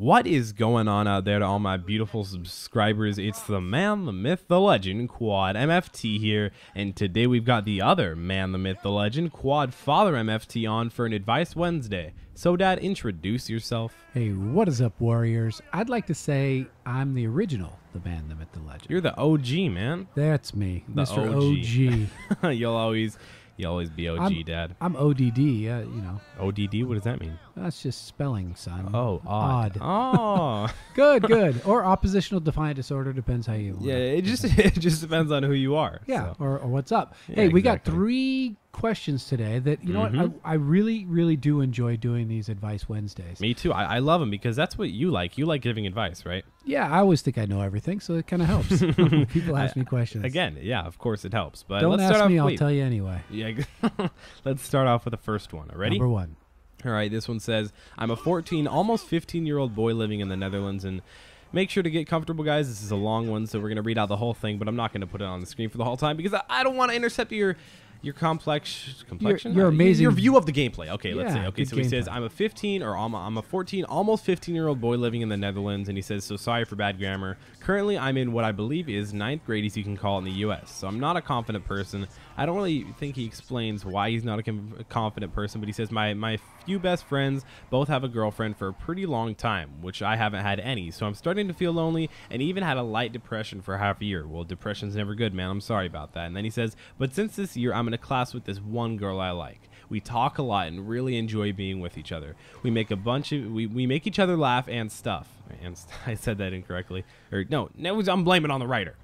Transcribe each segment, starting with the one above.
What is going on out there to all my beautiful subscribers? It's the man, the myth, the legend, Quad MFT here, and today we've got the other man, the myth, the legend, Quad Father MFT on for an Advice Wednesday. So Dad, introduce yourself. Hey, what is up, Warriors? I'd like to say I'm the original, the man, the myth, the legend. You're the OG, man. That's me, The Mr. OG. You'll always be OG, Dad. I'm ODD, you know. ODD, what does that mean? That's just spelling, son. Oh, odd. Oh. Good. Or oppositional defiant disorder, depends how you want Yeah, it. it just depends on who you are. Yeah, so. or what's up. Yeah, Hey, we exactly. got 3 questions today that, you know what, I really do enjoy doing these Advice Wednesdays. Me too. I love them because that's what you like. You like giving advice, right? Yeah, I always think I know everything, so it kind of helps. People ask me questions. Again, yeah, of course it helps. But Don't let's start ask off. me, I'll tell you anyway. Yeah, let's start off with the first one. Ready? Number 1. All right, this one says, I'm a 14, almost 15-year-old boy living in the Netherlands, and make sure to get comfortable, guys. This is a long one, so we're going to read out the whole thing, but I'm not going to put it on the screen for the whole time because I don't want to intercept your complexion, your amazing your view of the gameplay. Okay, let's Yeah, say. Okay, good so he says, gameplay. I'm a 14, almost 15-year-old boy living in the Netherlands, and he says, so sorry for bad grammar. Currently, I'm in what I believe is 9th grade, as you can call it in the U.S., so I'm not a confident person. I don't really think he explains why he's not a confident person, but he says, my few best friends both have a girlfriend for a pretty long time, which I haven't had any, so I'm starting to feel lonely, and even had a light depression for half a year. Well, depression's never good, man. I'm sorry about that. And then he says, but since this year, I'm in a class with this one girl I like. We talk a lot and really enjoy being with each other. We make we make each other laugh and stuff. And I said that incorrectly. Or no, I'm blaming it on the writer.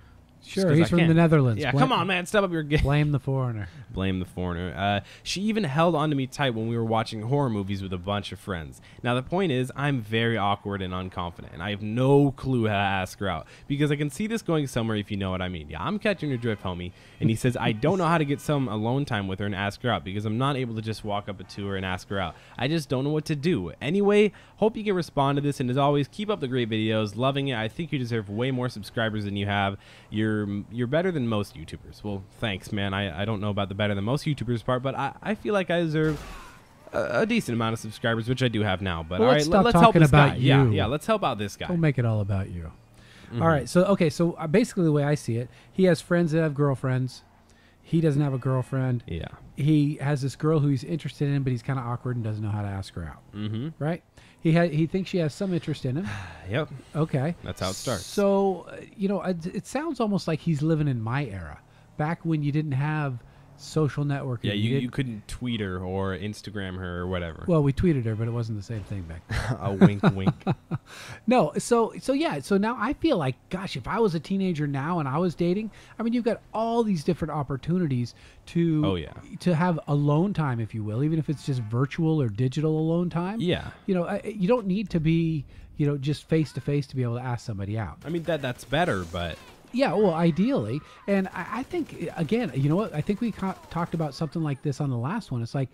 Sure, he's from the Netherlands. Yeah, come on, man, step up your game. Blame the foreigner. Blame the foreigner. She even held on to me tight when we were watching horror movies with a bunch of friends. Now, the point is, I'm very awkward and unconfident, and I have no clue how to ask her out, because I can see this going somewhere, if you know what I mean. Yeah, I'm catching your drift, homie. And he says, I don't know how to get some alone time with her and ask her out, because I'm not able to just walk up to her and ask her out. I just don't know what to do. Anyway, hope you can respond to this, and as always, keep up the great videos. Loving it. I think you deserve way more subscribers than you have. You're better than most YouTubers. Well, thanks, man. I don't know about the better than most YouTubers part, but I feel like I deserve a decent amount of subscribers, which I do have now. But Well, all let's right, stop let's help talking this guy. about Yeah, you. yeah, let's help out this guy. Don't make it all about you. All right, so basically the way I see it, he has friends that have girlfriends. He doesn't have a girlfriend. Yeah. He has this girl who he's interested in, but he's kind of awkward and doesn't know how to ask her out. Right? He thinks she has some interest in him. Yep. Okay. That's how it starts. So, it sounds almost like he's living in my era, back when you didn't have social networking. Yeah, you didn't- couldn't tweet her or Instagram her or whatever. Well, we tweeted her, but it wasn't the same thing back then. A wink, wink. No, so now I feel like, gosh, if I was a teenager now and I was dating, I mean, you've got all these different opportunities to Oh, yeah. to have alone time, if you will, even if it's just virtual or digital alone time. Yeah. You don't need to be, just face to face to be able to ask somebody out. I mean, that's better, but Yeah, well, ideally, and I think again, you know what? I think we talked about something like this on the last one. It's like,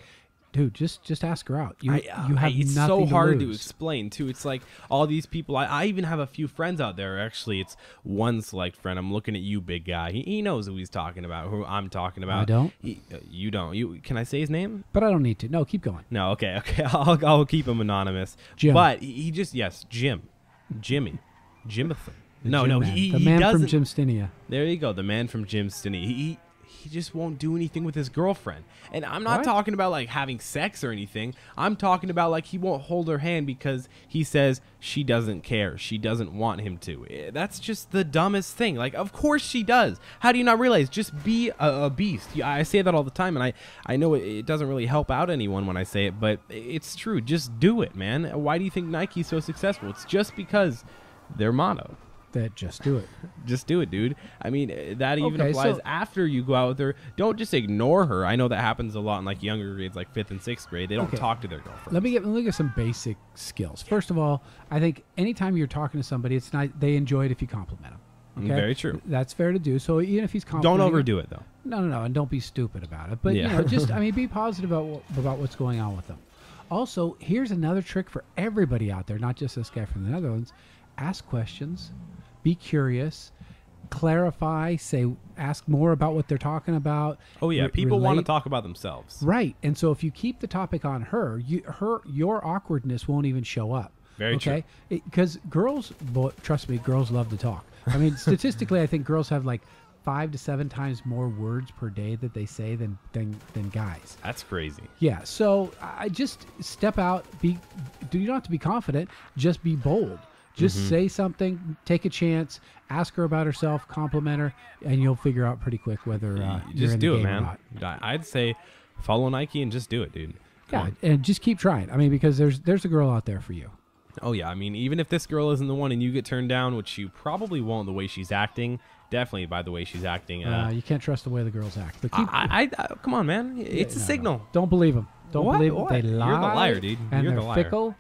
dude, just ask her out. You have it's nothing so hard to lose. explain too. It's like all these people. I even have a few friends out there. Actually, it's one select friend. I'm looking at you, big guy. He knows who he's talking about. Who I'm talking about. I don't. You don't. You can I say his name? But I don't need to. No, keep going. No. Okay. I'll keep him anonymous. Jim. But he just Jimmy. No, Jim man. he the man doesn't. from Jim Stinia. There you go, the man from Jim Stinney. He just won't do anything with his girlfriend. And I'm not What? talking about like having sex or anything. I'm talking about like he won't hold her hand because he says she doesn't care. She doesn't want him to. That's just the dumbest thing. Like, of course she does. How do you not realize? Just be a beast. I say that all the time, and I know it doesn't really help out anyone when I say it, but it's true. Just do it, man. Why do you think Nike's so successful? It's just because their motto. That just do it. Just do it, dude. I mean, that even Okay, applies so- after you go out with her. Don't just ignore her. I know that happens a lot in like younger grades, like 5th and 6th grade. They don't Okay. talk to their girlfriend. Let me get some basic skills. First of all, I think anytime you're talking to somebody, it's not they enjoy it if you compliment them. Okay? Very true. That's fair to do. So even if he's complimenting, Don't overdo it, though. No, and don't be stupid about it. But Yeah. be positive about what's going on with them. Also, here's another trick for everybody out there, not just this guy from the Netherlands. Ask questions, be curious, clarify, ask more about what they're talking about. Oh, yeah. People want to relate. talk about themselves. Right. And so if you keep the topic on her, your awkwardness won't even show up. Very true. Okay, because girls, trust me, girls love to talk. I mean, statistically, I think girls have like 5 to 7 times more words per day that they say than guys. That's crazy. Yeah, so I just step out. You don't have to be confident. Just be bold. Just say something. Take a chance. Ask her about herself. Compliment her, and you'll figure out pretty quick whether you're Just in do the it, game man. or not. I'd say follow Nike and just do it, dude. Come Yeah, on. and just keep trying. I mean, because there's a girl out there for you. Oh yeah, I mean, even if this girl isn't the one and you get turned down, which you probably won't, the way she's acting, definitely by the way she's acting. You can't trust the way the girls act. But keep, I come on, man, it's a signal. Don't believe them. Don't What? believe them. What? They lie. You're the liar, dude. And You're they're the liar. fickle,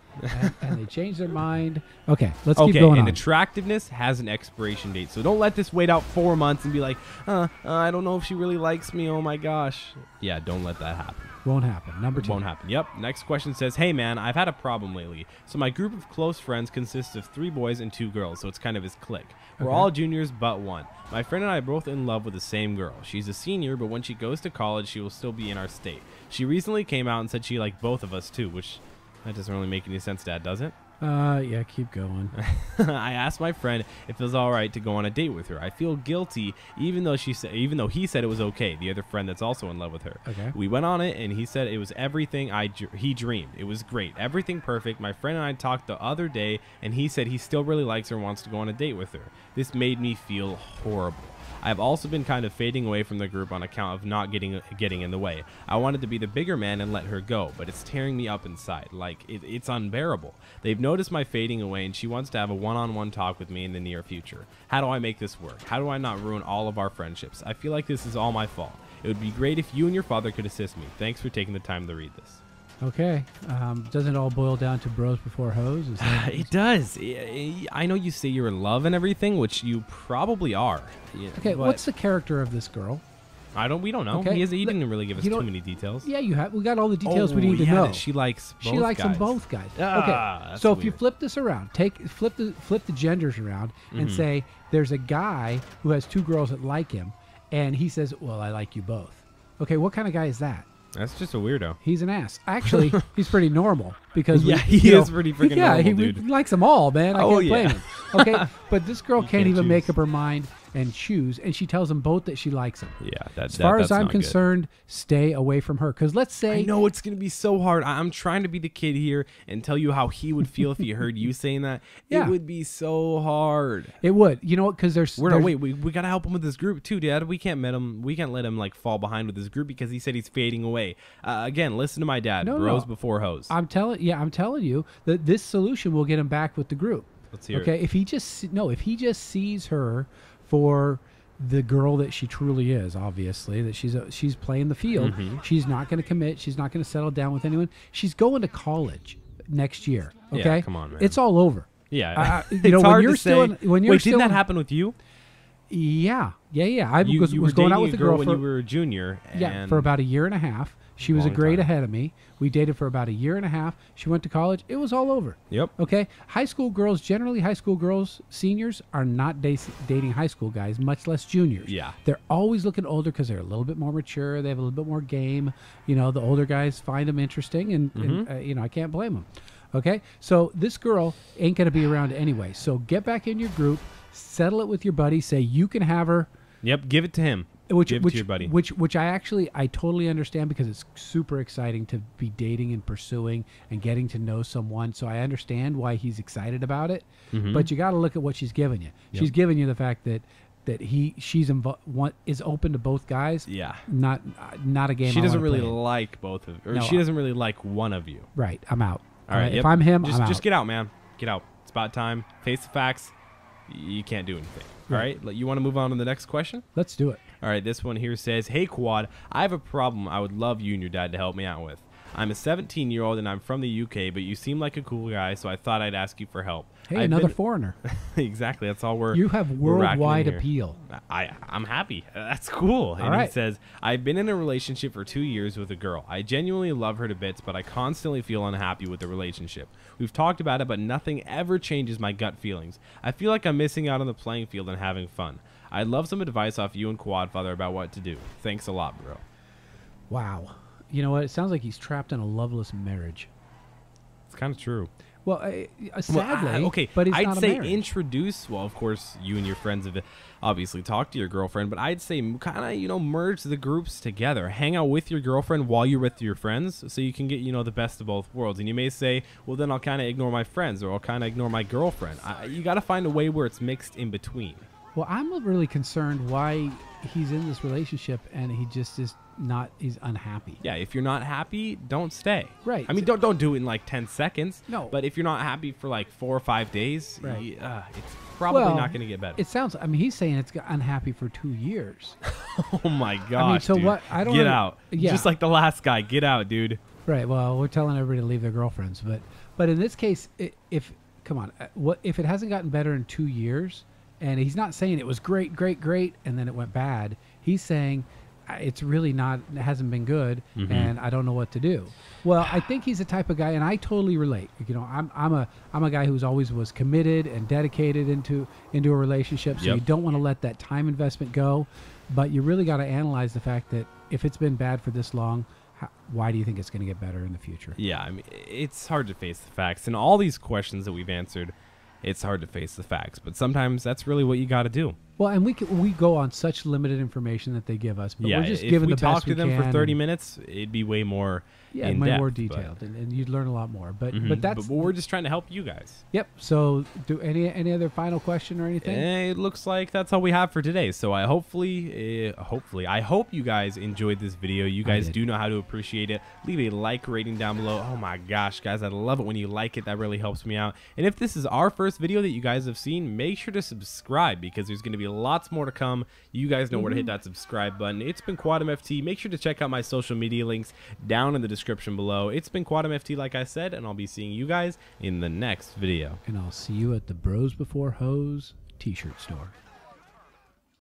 and they change their mind. Okay, let's keep Okay, going and on. attractiveness has an expiration date, so don't let this wait out 4 months and be like, I don't know if she really likes me. Oh my gosh. Yeah, don't let that happen. Won't happen. Number 2. Won't happen. Yep. Next question says, hey man, I've had a problem lately. So my group of close friends consists of 3 boys and 2 girls, so it's kind of his clique. We're Okay. all juniors but one. My friend and I are both in love with the same girl. She's a senior, but when she goes to college, she will still be in our state. She recently came out and said she liked both of us too, which that doesn't really make any sense, Dad, does it? Yeah, keep going. I asked my friend if it was all right to go on a date with her. I feel guilty, even though he said it was okay. The other friend that's also in love with her. Okay. We went on it, and he said it was everything he dreamed. It was great, everything perfect. My friend and I talked the other day, and he said he still really likes her and wants to go on a date with her. This made me feel horrible. I've also been kind of fading away from the group on account of not getting in the way. I wanted to be the bigger man and let her go, but it's tearing me up inside. Like, it's unbearable. They've noticed my fading away, and she wants to have a one-on-one talk with me in the near future. How do I make this work? How do I not ruin all of our friendships? I feel like this is all my fault. It would be great if you and your father could assist me. Thanks for taking the time to read this. Okay. Doesn't it all boil down to bros before hoes? Is that, It does. I know you say you're in love and everything, which you probably are. Yeah, okay, but what's the character of this girl? we don't know. Okay, He didn't really give us you know too what? many details. Yeah, we got all the details we need to yeah, know. that she likes both She likes guys. them both guys. Ah, Okay, that's so if you weird. flip this around, flip the genders around, and Mm-hmm. say there's a guy who has 2 girls that like him, and he says, "Well, I like you both." Okay, what kind of guy is that? That's just a weirdo. He's an ass. Actually, he's pretty normal because Yeah, he you is pretty freaking yeah, normal, he dude. likes them all, man. I Oh, can't blame yeah. him. Okay, but this girl can't can't even make choose. up her mind and choose, and she tells them both that she likes them. Yeah, As far as I'm concerned, stay away from her. Because let's say I know it's gonna be so hard. I'm trying to be the kid here and tell you how he would feel if he heard you saying that. Yeah. It would be so hard. it would. You know what? Because there's We gotta help him with his group too, Dad. We can't let him like fall behind with his group because he said he's fading away. Again, listen to my dad. No, Bros no. before hoes. I'm telling you that this solution will get him back with the group. Let's hear Okay, it. if he just sees her for the girl that she truly is, obviously that she's playing the field. Mm-hmm. She's not going to commit. She's not going to settle down with anyone. She's going to college next year. Yeah, Okay, come on, man. It's all over. Yeah, you it's know, when hard you're to still say. in- when you're Wait, still didn't that in- happen with you? Yeah. I You was were going out dating with a a girl when for you were a junior. yeah and for about a year and a half. She was a Long grade time. ahead of me. We dated for about a year and a half. She went to college. It was all over. Yep. Okay. High school girls, seniors are not dating high school guys, much less juniors. Yeah. They're always looking older because they're a little bit more mature. They have a little bit more game. You know, the older guys find them interesting, and you know, I can't blame them. Okay. So this girl ain't going to be around anyway. So get back in your group, settle it with your buddy, say you can have her. Yep. Give it to him. Which, Give it to your buddy. Which I totally understand because it's super exciting to be dating and pursuing and getting to know someone. So I understand why he's excited about it. Mm-hmm. But you got to look at what she's giving you. She's giving you the fact that is open to both guys. Yeah. Not a game. She I doesn't wanna really play in. like both of, or No, she doesn't really like one of you. Right. I'm out. All right. If Yep. I'm him, just I'm just out. get out, man. Get out. It's about time. Face the facts. You can't do anything. All right. You want to move on to the next question? Let's do it. All right, this one here says, hey, Quad, I have a problem I would love you and your dad to help me out with. I'm a 17-year-old and I'm from the UK, but you seem like a cool guy, so I thought I'd ask you for help. Hey, I've another been- foreigner. Exactly, that's all we're You have we're racking in worldwide here. appeal. I'm happy. That's cool. And right. he says, I've been in a relationship for 2 years with a girl. I genuinely love her to bits, but I constantly feel unhappy with the relationship. We've talked about it, but nothing ever changes my gut feelings. I feel like I'm missing out on the playing field and having fun. I'd love some advice off you and Quadfather about what to do. Thanks a lot, bro. Wow. You know what? It sounds like he's trapped in a loveless marriage. It's kind of true. Well, sadly, okay, but he's I'd not a say marriage. introduce. Well, of course, you and your friends have obviously talked to your girlfriend, but I'd say kind of merge the groups together. Hang out with your girlfriend while you're with your friends, so you can get the best of both worlds. And you may say, well, then I'll kind of ignore my friends, or I'll kind of ignore my girlfriend. You got to find a way where it's mixed in between. Well, I'm really concerned why he's in this relationship and he just is not. He's unhappy. Yeah, if you're not happy, don't stay. Right. I mean, don't do it in like 10 seconds. No. But if you're not happy for like 4 or 5 days, Right. It's probably Well, not going to get better. It sounds. I mean, he's saying it's got unhappy for 2 years. Oh my gosh. so dude. what- I don't get know- out. yeah. Just like the last guy. Get out, dude. Right. Well, we're telling everybody to leave their girlfriends, but in this case, if come on, what if it hasn't gotten better in 2 years, and he's not saying it was great, and then it went bad. He's saying it's really not. It hasn't been good, and I don't know what to do. Well, I think he's the type of guy, and I totally relate. I'm a guy who's always was committed and dedicated into a relationship. So Yep. you don't want to let that time investment go, but you really got to analyze the fact that if it's been bad for this long, why do you think it's going to get better in the future? Yeah, I mean, it's hard to face the facts. And all these questions that we've answered, it's hard to face the facts. But sometimes that's really what you got to do. Well, and we go on such limited information that they give us, but Yeah, we're just if giving we the talk best to them we for can 30 and- minutes, it'd be way more Yeah, in much depth, more but- detailed, and you'd learn a lot more. But Mhm. that's But we're just trying to help you guys. yep. So, do any other final question or anything? It looks like that's all we have for today. So I I hope you guys enjoyed this video. You guys did. do know how to appreciate it. Leave a like rating down below. Oh my gosh, guys, I love it when you like it. That really helps me out. And if this is our first video that you guys have seen, make sure to subscribe because there's going to be lots more to come. You guys know where to hit that subscribe button. It's been Quantum FT. Make sure to check out my social media links down in the description below. It's been Quantum FT, like I said, and I'll be seeing you guys in the next video. And I'll see you at the Bros Before Hoes t-shirt store.